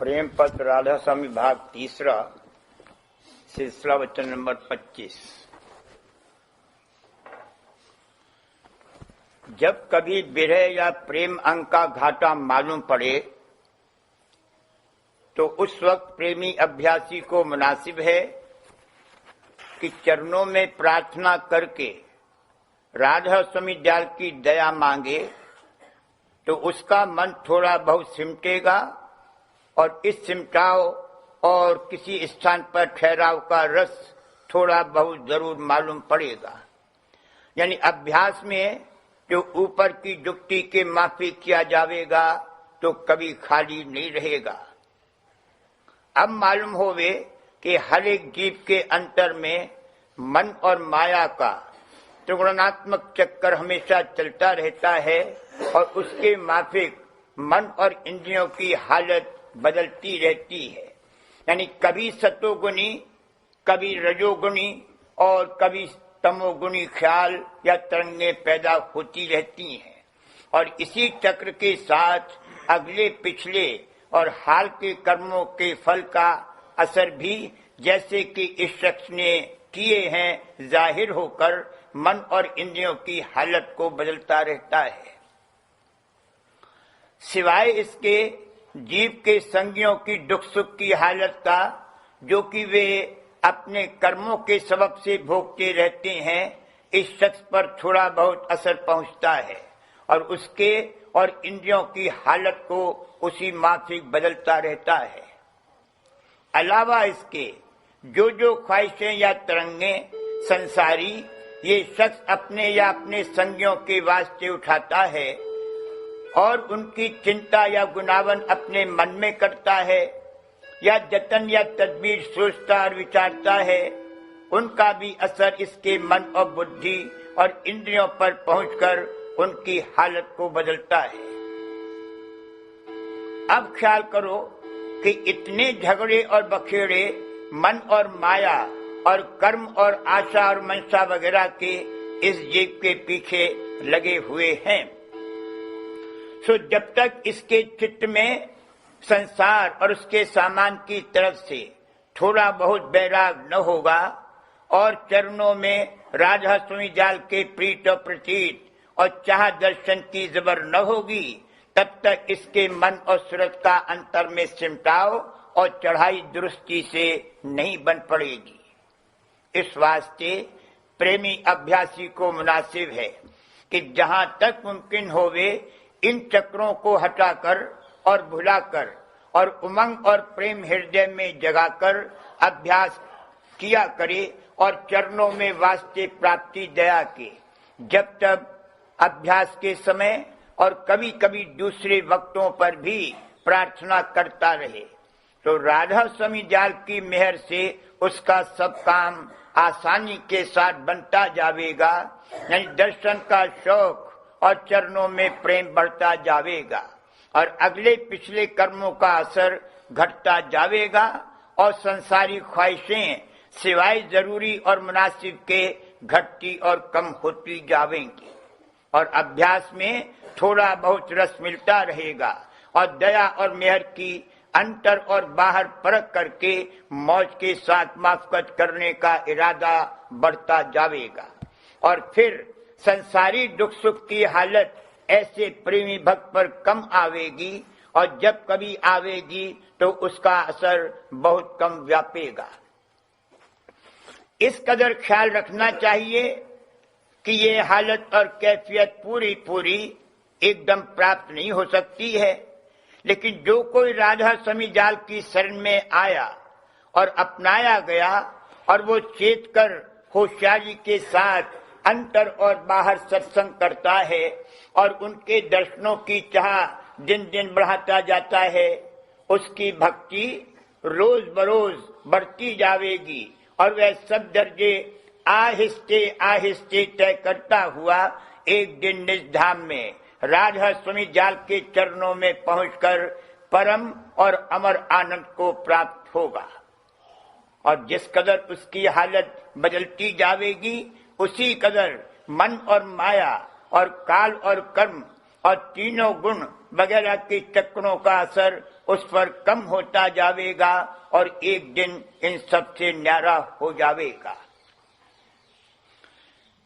प्रेम पत्र राधा स्वामी भाग तीसरा, सिलसिला वचन नंबर 25। जब कभी विरह या प्रेम अंग का घाटा मालूम पड़े तो उस वक्त प्रेमी अभ्यासी को मुनासिब है कि चरणों में प्रार्थना करके राधा स्वामी दयाल की दया मांगे, तो उसका मन थोड़ा बहुत सिमटेगा और इस सिमटाव और किसी स्थान पर ठहराव का रस थोड़ा बहुत जरूर मालूम पड़ेगा। यानी अभ्यास में जो ऊपर की जुक्ति के माफिक किया जाएगा तो कभी खाली नहीं रहेगा। अब मालूम होवे कि हर एक जीव के अंतर में मन और माया का त्रिगुणात्मक चक्कर हमेशा चलता रहता है और उसके माफिक मन और इंद्रियों की हालत बदलती रहती है। यानी कभी सतोगुणी, कभी रजोगुणी और कभी तमोगुणी ख्याल या तरंगें पैदा होती रहती हैं और इसी चक्र के साथ अगले पिछले और हाल के कर्मों के फल का असर भी जैसे कि इस शख्स ने किए हैं जाहिर होकर मन और इंद्रियों की हालत को बदलता रहता है। सिवाय इसके जीव के संगियों की दुख सुख की हालत का, जो कि वे अपने कर्मों के सबब से भोगते रहते हैं, इस शख्स पर थोड़ा बहुत असर पहुंचता है और उसके और इंद्रियों की हालत को उसी माफिक बदलता रहता है। अलावा इसके जो ख्वाहिशें या तरंगें संसारी ये शख्स अपने या अपने संगियों के वास्ते उठाता है और उनकी चिंता या गुनावन अपने मन में करता है या जतन या तदबीर सोचता और विचारता है, उनका भी असर इसके मन और बुद्धि और इंद्रियों पर पहुंचकर उनकी हालत को बदलता है। अब ख्याल करो कि इतने झगड़े और बखेड़े मन और माया और कर्म और आशा और मनसा वगैरह के इस जीव के पीछे लगे हुए हैं। तो जब तक इसके चित्त में संसार और उसके सामान की तरफ से थोड़ा बहुत बैराग न होगा और चरणों में राधा स्वामी दयाल के प्रीत और प्रतीत और चाह दर्शन की जबर न होगी, तब तक इसके मन और सूरत का अंतर में सिमटाव और चढ़ाई दुरुस्ती से नहीं बन पड़ेगी। इस वास्ते प्रेमी अभ्यासी को मुनासिब है कि जहां तक मुमकिन होवे इन चक्रों को हटाकर और भुलाकर और उमंग और प्रेम हृदय में जगाकर अभ्यास किया करे और चरणों में वास्ते प्राप्ति दया के जब तक अभ्यास के समय और कभी कभी दूसरे वक्तों पर भी प्रार्थना करता रहे, तो राधा स्वामी दयाल की मेहर से उसका सब काम आसानी के साथ बनता जाएगा। यानी दर्शन का शौक और चरणों में प्रेम बढ़ता जाएगा और अगले पिछले कर्मों का असर घटता जाएगा और संसारी ख्वाहिशें सिवाय जरूरी और मुनासिब के घटती और कम होती जाएंगी और अभ्यास में थोड़ा बहुत रस मिलता रहेगा और दया और मेहर की अंतर और बाहर परख करके मौज के साथ माफकत करने का इरादा बढ़ता जाएगा और फिर संसारी दुख सुख की हालत ऐसे प्रेमी भक्त पर कम आवेगी और जब कभी आवेगी तो उसका असर बहुत कम व्यापेगा। इस कदर ख्याल रखना चाहिए कि ये हालत और कैफियत पूरी एकदम प्राप्त नहीं हो सकती है, लेकिन जो कोई राधा स्वामी दयाल की शरण में आया और अपनाया गया और वो चेत कर होशियारी के साथ अंतर और बाहर सत्संग करता है और उनके दर्शनों की चाह दिन दिन बढ़ाता जाता है, उसकी भक्ति रोज बरोज बढ़ती जाएगी और वह सब दर्जे आहिस्ते आहिस्ते तय करता हुआ एक दिन निज धाम में राधा स्वामी दयाल के चरणों में पहुंचकर परम और अमर आनंद को प्राप्त होगा। और जिस कदर उसकी हालत बदलती जाएगी उसी कदर मन और माया और काल और कर्म और तीनों गुण वगैरह के चक्रों का असर उस पर कम होता जाएगा और एक दिन इन सबसे न्यारा हो जाएगा।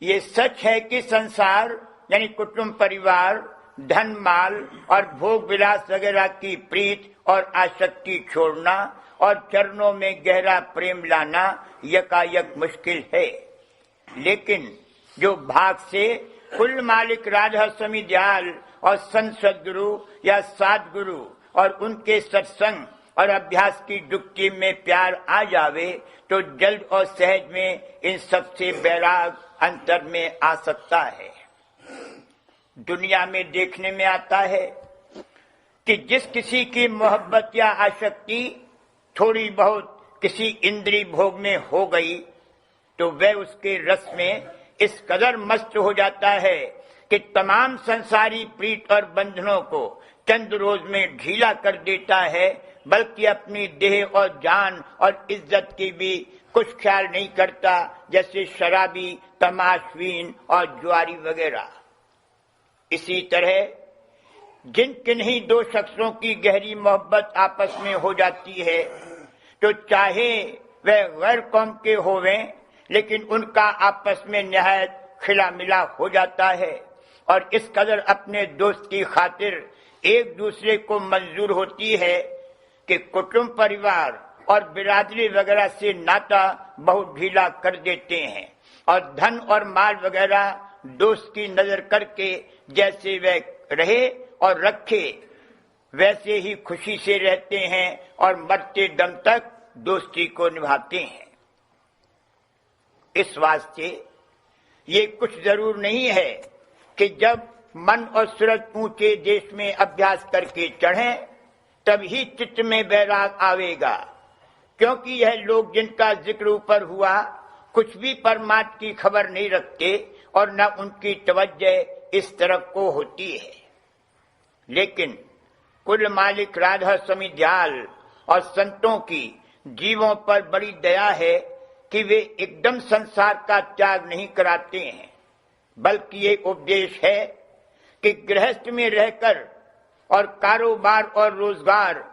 ये सच है कि संसार यानी कुटुंब परिवार, धन माल और भोग विलास वगैरह की प्रीत और आसक्ति छोड़ना और चरणों में गहरा प्रेम लाना यकायक मुश्किल है, लेकिन जो भाग से कुल मालिक राधा स्वामी दयाल और संत सद्गुरु या सद्गुरु और उनके सत्संग और अभ्यास की डुबकी में प्यार आ जावे तो जल्द और सहज में इन सबसे बैराग अंतर में आ सकता है। दुनिया में देखने में आता है कि जिस किसी की मोहब्बत या आसक्ति थोड़ी बहुत किसी इंद्रिय भोग में हो गई तो वह उसके रस में इस कदर मस्त हो जाता है कि तमाम संसारी प्रीत और बंधनों को चंद रोज में ढीला कर देता है, बल्कि अपनी देह और जान और इज्जत की भी कुछ ख्याल नहीं करता, जैसे शराबी, तमाशवीन और जुआरी वगैरह। इसी तरह जिन किन्हीं दो शख्सों की गहरी मोहब्बत आपस में हो जाती है तो चाहे वह गैर कौम के होवें, लेकिन उनका आपस में निहायत खिला मिला हो जाता है और इस कदर अपने दोस्त की खातिर एक दूसरे को मंजूर होती है कि कुटुंब परिवार और बिरादरी वगैरह से नाता बहुत ढीला कर देते हैं और धन और माल वगैरह दोस्त की नजर करके जैसे वह रहे और रखे वैसे ही खुशी से रहते हैं और मरते दम तक दोस्ती को निभाते हैं। इस वास्ते ये कुछ जरूर नहीं है कि जब मन और सूरज ऊंचे देश में अभ्यास करके चढ़े तभी चित्त में बैराग आवेगा, क्योंकि यह लोग जिनका जिक्र ऊपर हुआ कुछ भी परमात्मा की खबर नहीं रखते और न उनकी तवज्जो इस तरफ को होती है। लेकिन कुल मालिक राधा स्वामी दयाल और संतों की जीवों पर बड़ी दया है कि वे एकदम संसार का त्याग नहीं कराते हैं, बल्कि ये उपदेश है कि गृहस्थ में रहकर और कारोबार और रोजगार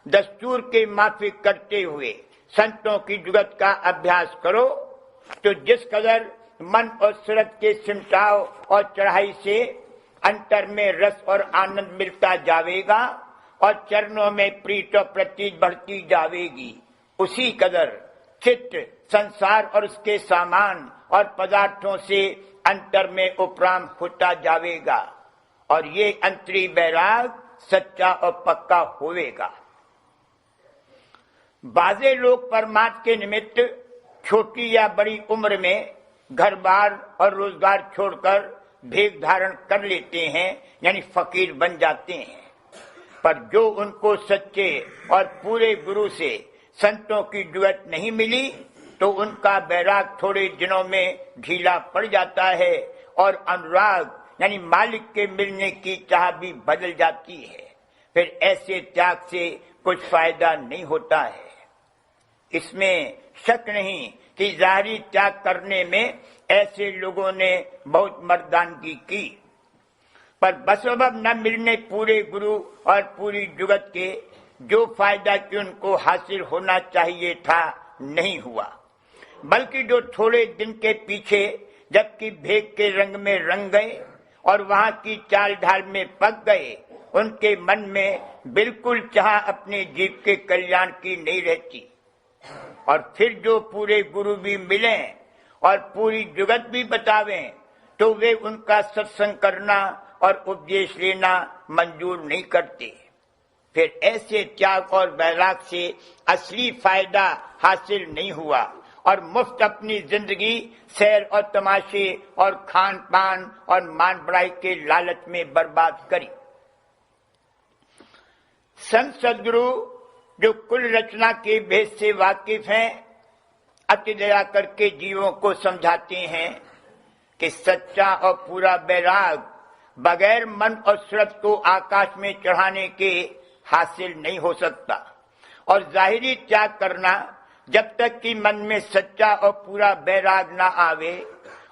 दस्तूर के माफिक करते हुए संतों की जुगत का अभ्यास करो तो जिस कदर मन और सूरत के सिमटाव और चढ़ाई से अंतर में रस और आनंद मिलता जाएगा और चरणों में प्रीत और प्रतीत बढ़ती जाएगी, उसी कदर चित्त संसार और उसके सामान और पदार्थों से अंतर में उपराम होता जाएगा और ये अंतरी बैराग सच्चा और पक्का होवेगा। बाजे लोग परमात्मा के निमित्त छोटी या बड़ी उम्र में घर बार और रोजगार छोड़कर भेद धारण कर लेते हैं, यानी फकीर बन जाते हैं, पर जो उनको सच्चे और पूरे गुरु से संतों की जुगत नहीं मिली तो उनका बैराग थोड़े दिनों में ढीला पड़ जाता है और अनुराग यानी मालिक के मिलने की चाह भी बदल जाती है। फिर ऐसे त्याग से कुछ फायदा नहीं होता है। इसमें शक नहीं कि जाहिरी त्याग करने में ऐसे लोगों ने बहुत मर्दानगी की, पर बसबब न मिलने पूरे गुरु और पूरी जुगत के जो फायदा कि उनको हासिल होना चाहिए था नहीं हुआ, बल्कि जो थोड़े दिन के पीछे जबकि भेद के रंग में रंग गए और वहां की चाल ढाल में पक गए, उनके मन में बिल्कुल चाह अपने जीव के कल्याण की नहीं रहती। और फिर जो पूरे गुरु भी मिले और पूरी जुगत भी बतावें तो वे उनका सत्संग करना और उपदेश लेना मंजूर नहीं करते। फिर ऐसे त्याग और बैराग से असली फायदा हासिल नहीं हुआ और मुफ्त अपनी जिंदगी सैर और तमाशे और खान पान और मान बढ़ाई के लालच में बर्बाद करी। संत सद्गुरु जो कुल रचना के भेद से वाकिफ हैं, अति दया करके जीवों को समझाते हैं कि सच्चा और पूरा बैराग बगैर मन और सूरत को आकाश में चढ़ाने के हासिल नहीं हो सकता और जाहिरी त्याग करना जब तक कि मन में सच्चा और पूरा बैराग ना आवे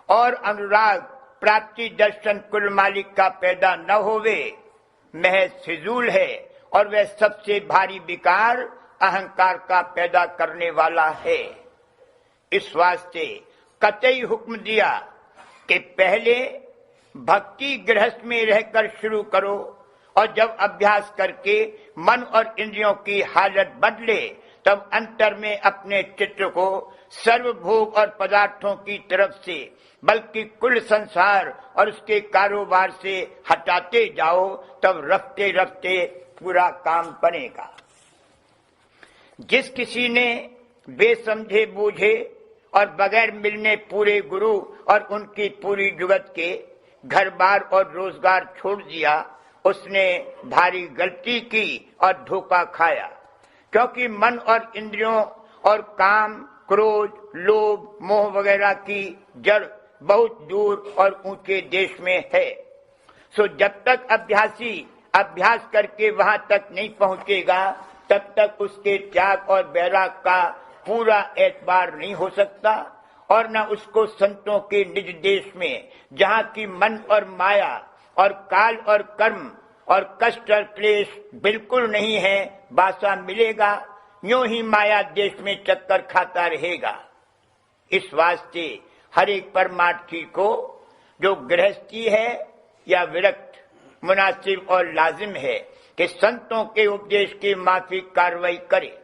और अनुराग प्राप्ति दर्शन कुल मालिक का पैदा न होवे महज फिजूल है और वह सबसे भारी विकार अहंकार का पैदा करने वाला है। इस वास्ते कतई हुक्म दिया कि पहले भक्ति गृहस्थ में रहकर शुरू करो और जब अभ्यास करके मन और इंद्रियों की हालत बदले तब अंतर में अपने चित्त को सर्वभोग और पदार्थों की तरफ से बल्कि कुल संसार और उसके कारोबार से हटाते जाओ, तब रफ्ते रफ्ते पूरा काम बनेगा। जिस किसी ने बेसमझे बूझे और बगैर मिलने पूरे गुरु और उनकी पूरी जुगत के घर बार और रोजगार छोड़ दिया, उसने भारी गलती की और धोखा खाया, क्योंकि मन और इंद्रियों और काम, क्रोध, लोभ, मोह वगैरह की जड़ बहुत दूर और ऊंचे देश में है। सो जब तक अभ्यासी अभ्यास करके वहां तक नहीं पहुंचेगा तब तक उसके त्याग और वैराग का पूरा एतबार नहीं हो सकता और न उसको संतों के निज देश में, जहाँ की मन और माया और काल और कर्म और कष्ट और क्लेश बिल्कुल नहीं है, बासा मिलेगा। यूं ही माया देश में चक्कर खाता रहेगा। इस वास्ते हर एक परमार्थी को जो गृहस्थी है या विरक्त मुनासिब और लाजिम है कि संतों के उपदेश की माफिक कार्रवाई करे,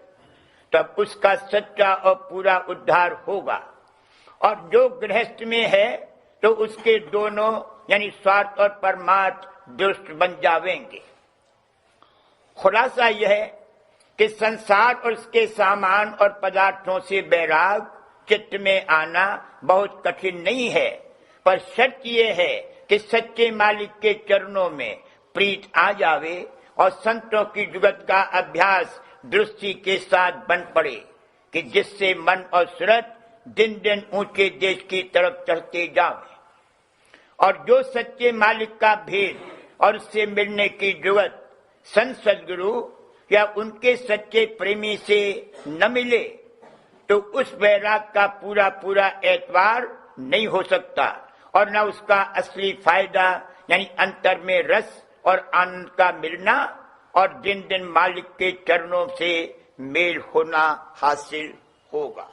तब उसका सच्चा और पूरा उद्धार होगा। और जो गृहस्थ में है तो उसके दोनों यानी स्वार्थ और परमार्थ दुष्ट बन जावेंगे। खुलासा यह है कि संसार और उसके सामान और पदार्थों से बैराग चित्त में आना बहुत कठिन नहीं है, पर शर्त यह है कि सच्चे मालिक के चरणों में प्रीत आ जावे और संतों की जुगत का अभ्यास दृष्टि के साथ बन पड़े कि जिससे मन और सूरत दिन दिन ऊंचे देश की तरफ चढ़ते जावे। और जो सच्चे मालिक का भेद और उससे मिलने की जुगत संत सद्गुरु या उनके सच्चे प्रेमी से न मिले तो उस वैराग का पूरा पूरा एतबार नहीं हो सकता और न उसका असली फायदा यानी अंतर में रस और आनंद का मिलना और दिन दिन मालिक के चरणों से मेल होना हासिल होगा।